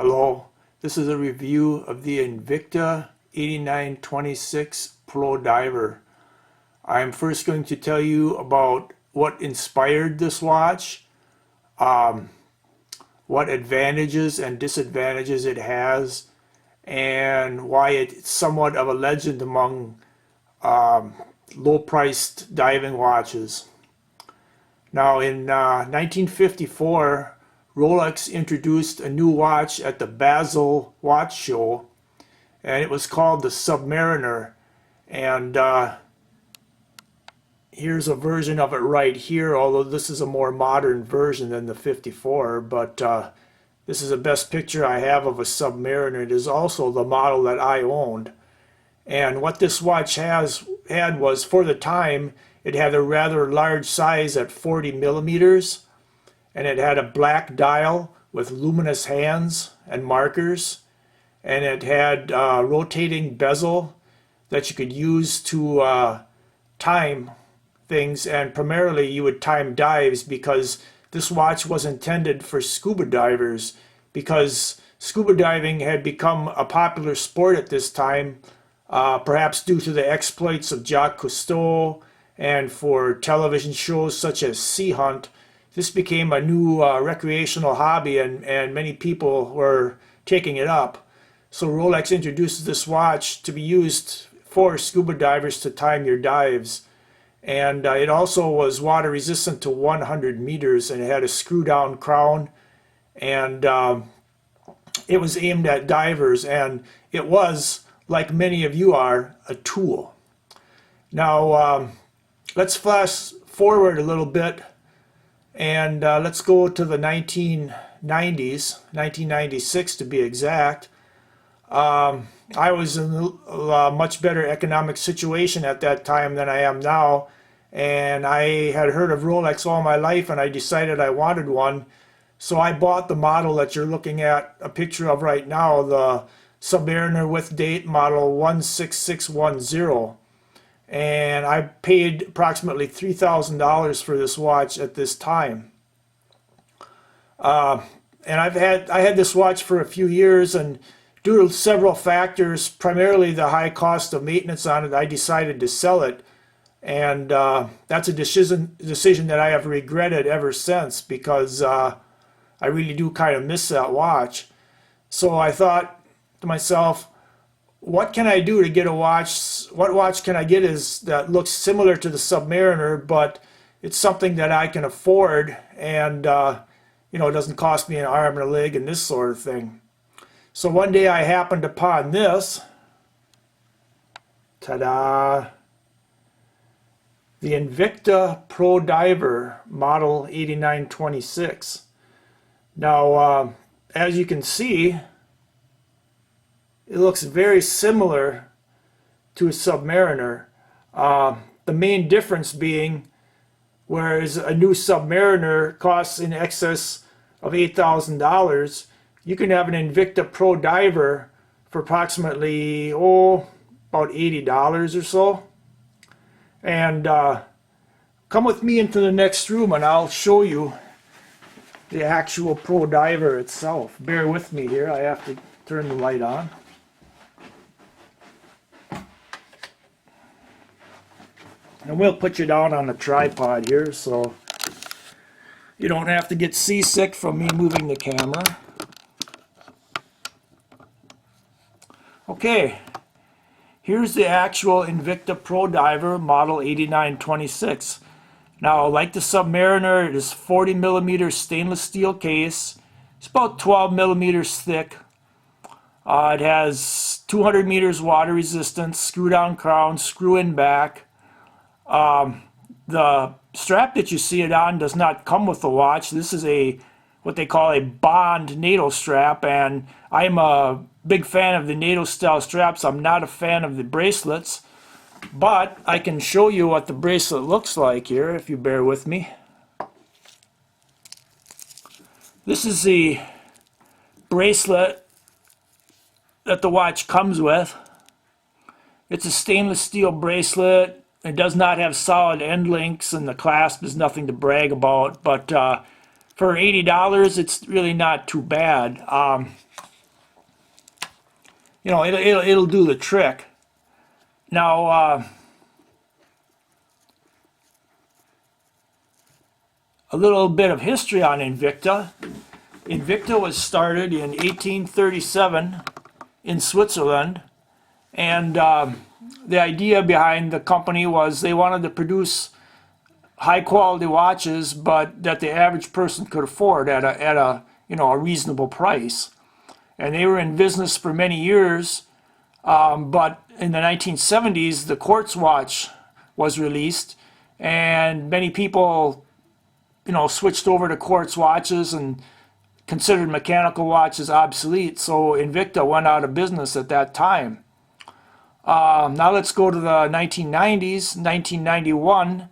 Hello, this is a review of the Invicta 8926 Pro Diver. I'm first going to tell you about what inspired this watch, what advantages and disadvantages it has, and why it's somewhat of a legend among low-priced diving watches. Now in 1954, Rolex introduced a new watch at the Basel Watch Show, and it was called the Submariner. And here's a version of it right here, although this is a more modern version than the 54, but this is the best picture I have of a Submariner. It is also the model that I owned. And what this watch had was, for the time, it had a rather large size at 40 millimeters, and it had a black dial with luminous hands and markers, and it had rotating bezel that you could use to time things, and primarily you would time dives, because this watch was intended for scuba divers, because scuba diving had become a popular sport at this time, perhaps due to the exploits of Jacques Cousteau, and for television shows such as Sea Hunt. This became a new recreational hobby, and many people were taking it up. So Rolex introduced this watch to be used for scuba divers to time your dives. And it also was water resistant to 100 meters, and it had a screw down crown, and it was aimed at divers, and it was, like many of you are, a tool. Now let's flash forward a little bit, and let's go to the 1990s, 1996 to be exact. I was in a much better economic situation at that time than I am now, and I had heard of Rolex all my life, and I decided I wanted one. So I bought the model that you're looking at a picture of right now, the Submariner with date model 16610. And I paid approximately $3,000 for this watch at this time. And I had this watch for a few years, and due to several factors, primarily the high cost of maintenance on it, I decided to sell it. And that's a decision that I have regretted ever since, because I really do kind of miss that watch. So I thought to myself, what can I do to get a watch? What watch can I get that looks similar to the Submariner, but it's something that I can afford, and it doesn't cost me an arm and a leg and this sort of thing. So one day I happened upon this. Ta-da! The Invicta Pro Diver model 8926. Now, as you can see, it looks very similar to a Submariner. The main difference being, whereas a new Submariner costs in excess of $8,000, you can have an Invicta Pro Diver for approximately, about $80 or so. And come with me into the next room, and I'll show you the actual Pro Diver itself. Bear with me here, I have to turn the light on. And we'll put you down on a tripod here so you don't have to get seasick from me moving the camera. Okay, here's the actual Invicta Pro Diver model 8926. Now, like the Submariner, it is 40 millimeter stainless steel case. It's about 12 millimeters thick. It has 200 meters water resistance, screw down crown, screw in back. The strap that you see it on does not come with the watch. This is what they call a Bond NATO strap, and I'm a big fan of the NATO style straps. I'm not a fan of the bracelets, but I can show you what the bracelet looks like here if you bear with me. This is the bracelet that the watch comes with. It's a stainless steel bracelet. It does not have solid end links, and the clasp is nothing to brag about, but for $80, it's really not too bad. you know, it'll do the trick. Now, a little bit of history on Invicta. Invicta was started in 1837 in Switzerland, and the idea behind the company was they wanted to produce high quality watches, but that the average person could afford at a you know, a reasonable price. And they were in business for many years, but in the 1970s, the quartz watch was released, and many people, you know, switched over to quartz watches and considered mechanical watches obsolete. So Invicta went out of business at that time. Now let's go to the 1990s. 1991,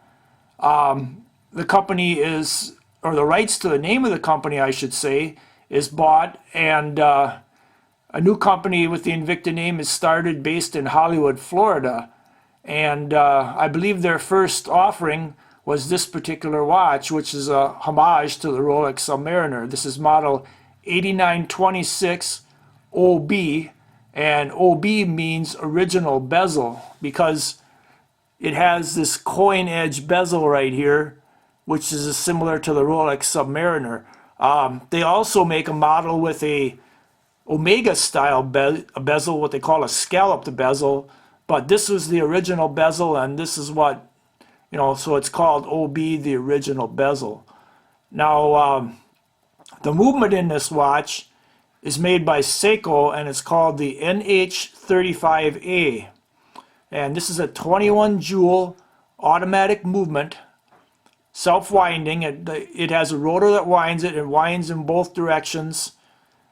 the company is, or the rights to the name of the company, I should say, is bought, and a new company with the Invicta name is started based in Hollywood, Florida. And I believe their first offering was this particular watch, which is a homage to the Rolex Submariner. This is model 8926 OB, and OB means original bezel because it has this coin edge bezel right here, which is similar to the Rolex Submariner. They also make a model with a Omega style bezel, what they call a scalloped bezel, but this was the original bezel, and this is what, you know, so it's called OB, the original bezel. Now, the movement in this watch is made by Seiko, and it's called the NH35A. And this is a 21 joule automatic movement, self-winding. It has a rotor that winds it. It winds in both directions.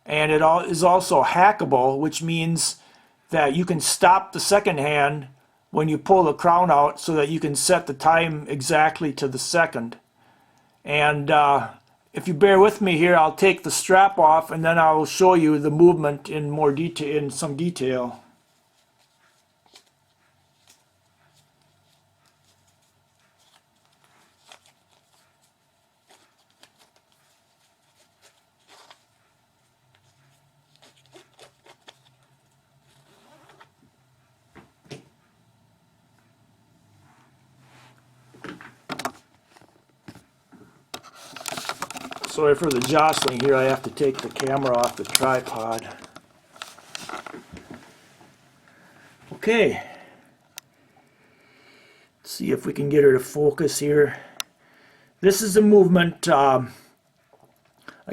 And it is also hackable, which means that you can stop the second hand when you pull the crown out so that you can set the time exactly to the second. And if you bear with me here, I'll take the strap off and then I will show you the movement in more detail, in some detail. Sorry for the jostling here, I have to take the camera off the tripod. Okay. Let's see if we can get her to focus here. This is the movement. Like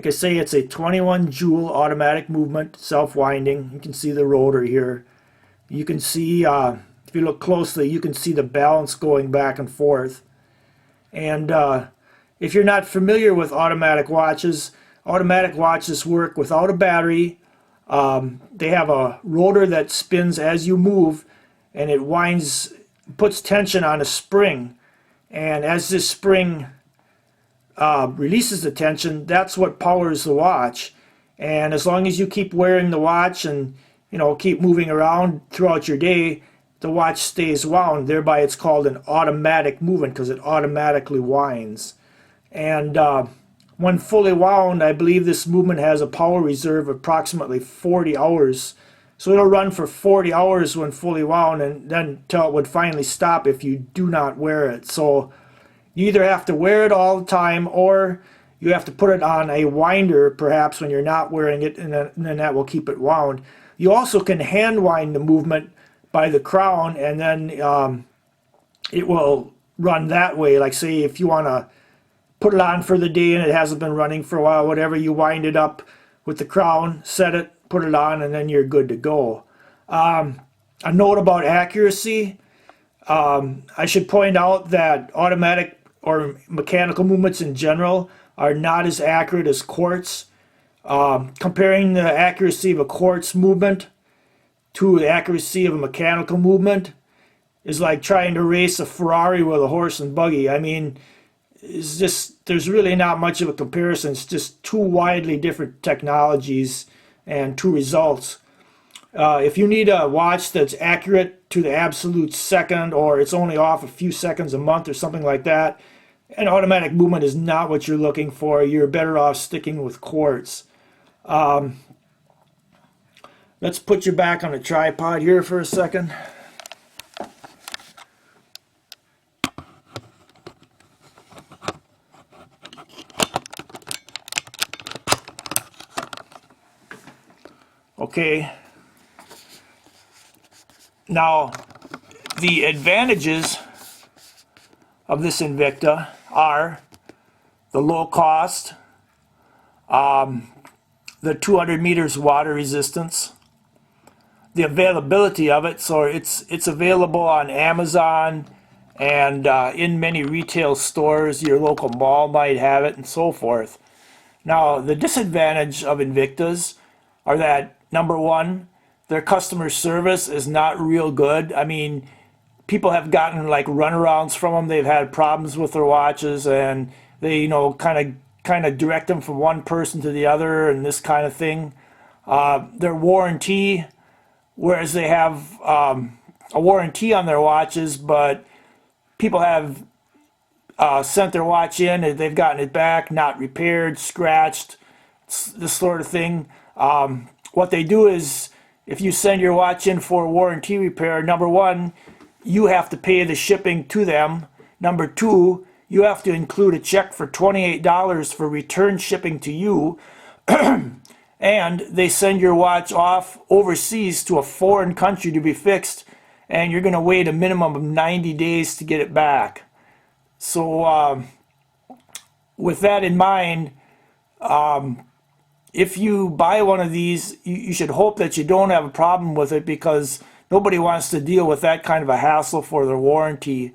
I say, it's a 21 joule automatic movement, self-winding. You can see the rotor here. You can see, if you look closely, you can see the balance going back and forth. And if you're not familiar with automatic watches work without a battery. They have a rotor that spins as you move, and it winds, puts tension on a spring. And as this spring releases the tension, that's what powers the watch. And as long as you keep wearing the watch and, you know, keep moving around throughout your day, the watch stays wound. Thereby it's called an automatic movement because it automatically winds. And when fully wound, I believe this movement has a power reserve of approximately 40 hours. So it'll run for 40 hours when fully wound, and then until it would finally stop if you do not wear it. So you either have to wear it all the time, or you have to put it on a winder perhaps when you're not wearing it, and then that will keep it wound. You also can hand wind the movement by the crown, and then it will run that way. Like say if you want to put it on for the day and it hasn't been running for a while, whatever, you wind it up with the crown, set it, put it on, and then you're good to go. A note about accuracy. I should point out that automatic or mechanical movements in general are not as accurate as quartz. Comparing the accuracy of a quartz movement to the accuracy of a mechanical movement is like trying to race a Ferrari with a horse and buggy. I mean, it's just, there's really not much of a comparison. It's just two widely different technologies and two results. If you need a watch that's accurate to the absolute second, or it's only off a few seconds a month or something like that, an automatic movement is not what you're looking for. You're better off sticking with quartz. There's Let's put you back on the tripod here for a second. Okay. Now, the advantages of this Invicta are the low cost, the 200 meters water resistance, the availability of it. So it's available on Amazon and in many retail stores. Your local mall might have it and so forth. Now, the disadvantage of Invictas are that, number one, their customer service is not real good. I mean, people have gotten like runarounds from them. They've had problems with their watches, and they, kind of direct them from one person to the other and this kind of thing. Their warranty, whereas they have a warranty on their watches, but people have sent their watch in and they've gotten it back, not repaired, scratched, this sort of thing. What they do is, if you send your watch in for a warranty repair, number one, you have to pay the shipping to them. Number two, you have to include a check for $28 for return shipping to you. And they send your watch off overseas to a foreign country to be fixed, and you're going to wait a minimum of 90 days to get it back. So with that in mind, if you buy one of these, you should hope that you don't have a problem with it, because nobody wants to deal with that kind of a hassle for their warranty.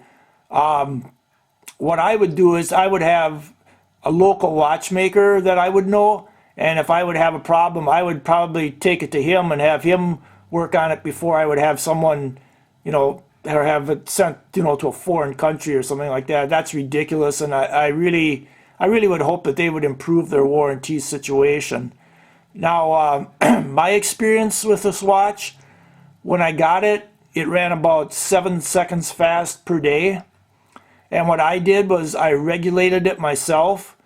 What I would do is I would have a local watchmaker that I would know, and if I would have a problem, I would probably take it to him and have him work on it before I would have someone, or have it sent, to a foreign country or something like that. That's ridiculous, and I really would hope that they would improve their warranty situation. Now, my experience with this watch, when I got it, it ran about 7 seconds fast per day. And what I did was I regulated it myself.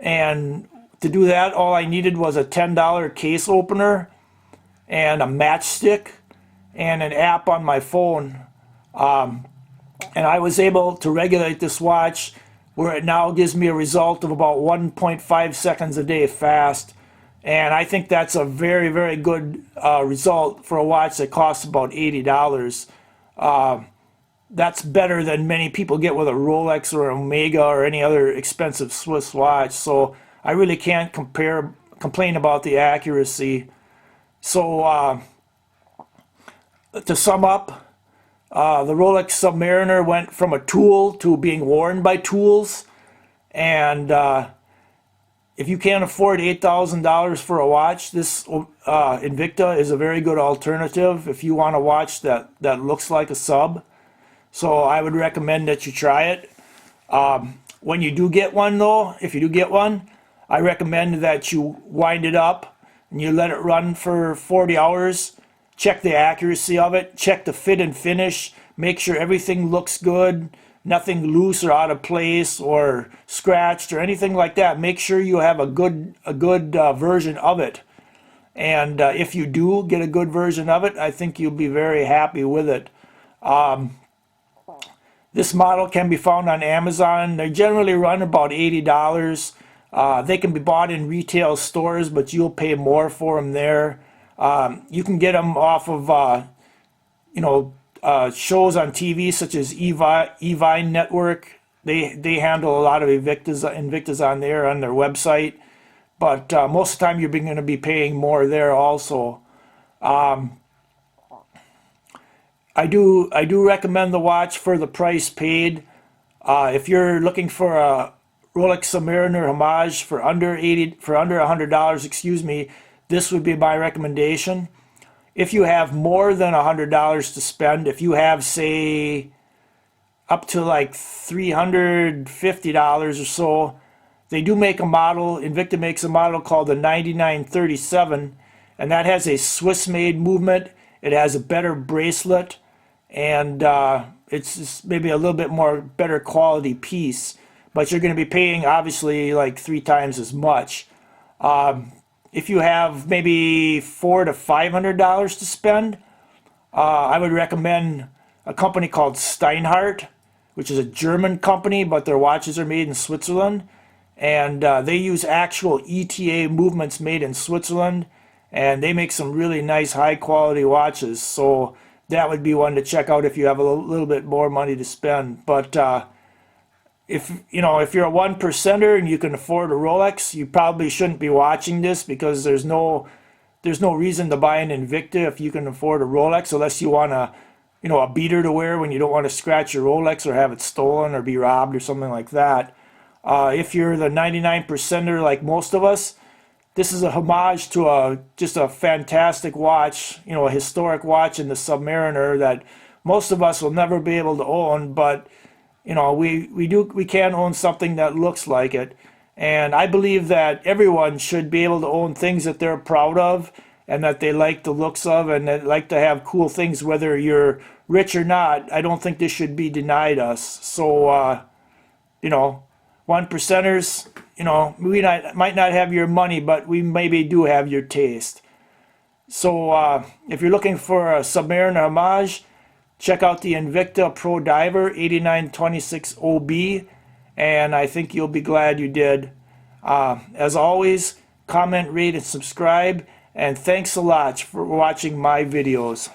And to do that, all I needed was a $10 case opener and a matchstick and an app on my phone. And I was able to regulate this watch where it now gives me a result of about 1.5 seconds a day fast. And I think that's a very, very good result for a watch that costs about $80. That's better than many people get with a Rolex or Omega or any other expensive Swiss watch. So I really can't complain about the accuracy. So to sum up, the Rolex Submariner went from a tool to being worn by tools. And if you can't afford $8,000 for a watch, this Invicta is a very good alternative if you want a watch that looks like a sub. So I would recommend that you try it. When you do get one, though, if you do get one, I recommend that you wind it up and you let it run for 40 hours. Check the accuracy of it, check the fit and finish, make sure everything looks good, nothing loose or out of place or scratched or anything like that. Make sure you have a good version of it. And if you do get a good version of it, I think you'll be very happy with it. This model can be found on Amazon. They generally run about $80. They can be bought in retail stores, but you'll pay more for them there. You can get them off of, shows on TV such as Evine Network. They handle a lot of Invictas on there on their website, but most of the time you're going to be paying more there also. I do recommend the watch for the price paid. If you're looking for a Rolex Submariner Homage for under $100, this would be my recommendation. If you have more than $100 to spend, if you have, say, up to like $350 or so, they do make a model. Invicta makes a model called the 9937, and that has a Swiss-made movement. It has a better bracelet, and it's just maybe a little bit more better quality piece. But you're going to be paying obviously like 3 times as much. if you have maybe $400 to $500 to spend, I would recommend a company called Steinhardt, which is a German company, but their watches are made in Switzerland. And they use actual ETA movements made in Switzerland, and they make some really nice high quality watches. So that would be one to check out if you have a little bit more money to spend. But if you're a 1%er and you can afford a Rolex, you probably shouldn't be watching this, because there's no reason to buy an Invicta if you can afford a Rolex, unless you want a beater to wear when you don't want to scratch your Rolex or have it stolen or be robbed or something like that. If you're the 99%er like most of us, this is a homage to just a fantastic watch, a historic watch in the Submariner that most of us will never be able to own, but we can own something that looks like it. And I believe that everyone should be able to own things that they're proud of and that they like the looks of, and that like to have cool things whether you're rich or not. I don't think this should be denied us. So 1%ers, we might not have your money, but we maybe do have your taste. So if you're looking for a Submariner homage, check out the Invicta Pro Diver 8926 OB, and I think you'll be glad you did. As always, comment, rate, and subscribe, and thanks a lot for watching my videos.